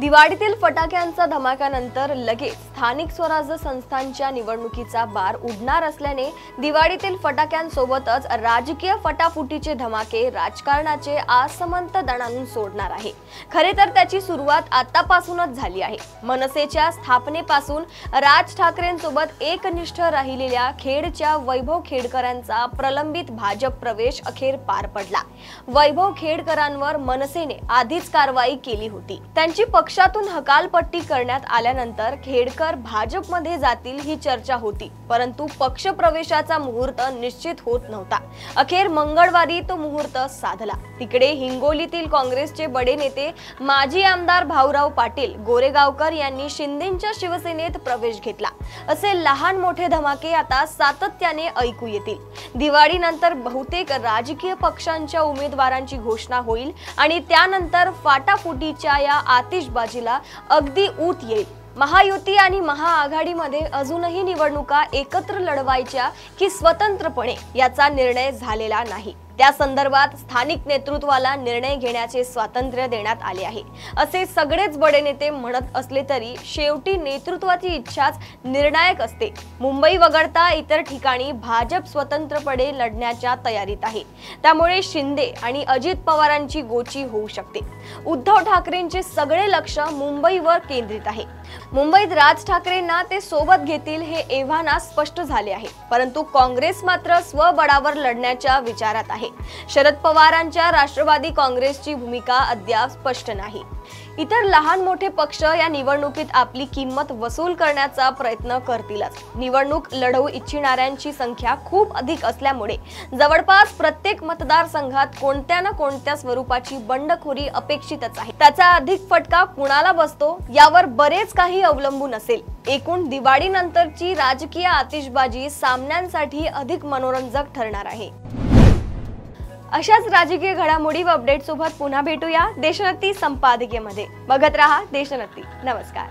दिवाळीतील फटाक्यांचा धमाक्यानंतर लगेच स्थानिक स्वराज्य संस्थांच्या निवडणुकीचा बार उडणार असल्याने दिवाळीतील फटाक्यांसोबतच राजकीय फटाफुटीचे धमाके राजकारणाचे आसमंत दणाणून सोडणार आहे। खरे तर त्याची सुरुवात आतापासूनच झाली आहे। मनसेच्या स्थापनेपासून राज ठाकरेंसोबत एकनिष्ठ राहिलेल्या खेडच्या वैभव खेडकरांचा प्रलंबित भाजप प्रवेश अखेर पार पडला। वैभव खेडकरांवर मनसेने आधीच कारवाई केली होती। त्यांची पक्षातून हकालपट्टी करण्यात आल्यानंतर खेडकर भाजपमध्ये जातील ही चर्चा होती, परंतु पक्ष प्रवेशाचा मुहूर्त निश्चित होत नव्हता। अखेर मंगळवारी तो मुहूर्त साधला। तिकडे हिंगोलीतील काँग्रेसचे बडे नेते माजी आमदार भाऊराव पाटील गोरेगावकर यांनी शिंदेंच्या शिवसेनेत प्रवेश घेतला। असे लहान मोठे धमाके आता सातत्याने ऐकू येतील। दिवाळीनंतर बहुतेक राजकीय पक्षांच्या उमेदवारांची घोषणा होईल आणि त्यानंतर फाटाफुटीच्या या आतिषबाजीला अगदी ऊत येईल। महायुती आणि महाआघाडीमध्ये अजूनही निवडणुका एकत्र लढवायच्या की स्वतंत्रपणे याचा निर्णय झालेला नाही। त्या संदर्भात स्थानिक नेतृत्वाला निर्णय घेण्याचे स्वातंत्र्य देण्यात आले आहे, असे सगळेच बडे नेते म्हणत असले तरी शेवटी नेतृत्वाची इच्छाच निर्णायक असते। मुंबई वगळता इतर ठिकाणी भाजप स्वतंत्रपणे लढण्याच्या तयारीत आहे, त्यामुळे शिंदे आणि अजित पवारांची गोची होऊ शकते। उद्धव ठाकरेंचे सगळे लक्ष मुंबईवर केंद्रित आहे। मुंबईत राज ठाकरेंना ते सोबत घेतील हे एव्हाना स्पष्ट झाले आहे, परंतु काँग्रेस मात्र स्वबळावर लढण्याच्या विचारात आहे। शरद पवारांच्या राष्ट्रवादी काँग्रेसची भूमिका अद्याप स्पष्ट नाही। इतर लहान मोठे पक्ष या निवडणुकीत आपली किंमत वसूल करण्याचा प्रयत्न करतीलच। निवडणूक लढवू इच्छिणाऱ्यांची संख्या खूप अधिक असल्यामुळे जवळपास प्रत्येक मतदारसंघात कोणत्या ना कोणत्या स्वरूपाची बंडखोरी अपेक्षितच आहे। त्याचा अधिक फटका कुणाला बसतो यावर बरेच काही अवलंबून असेल। एकूण दिवाळीनंतरची राजकीय आतिषबाजी सामन्यांसाठी अधिक मनोरंजक ठरणार आहे। अशाच राजकीय घडामोडी व अपडेट सोबत पुन्हा भेटूया देशोन्नती संपादकीयमध्ये। बघत रहा देशोन्नती। नमस्कार।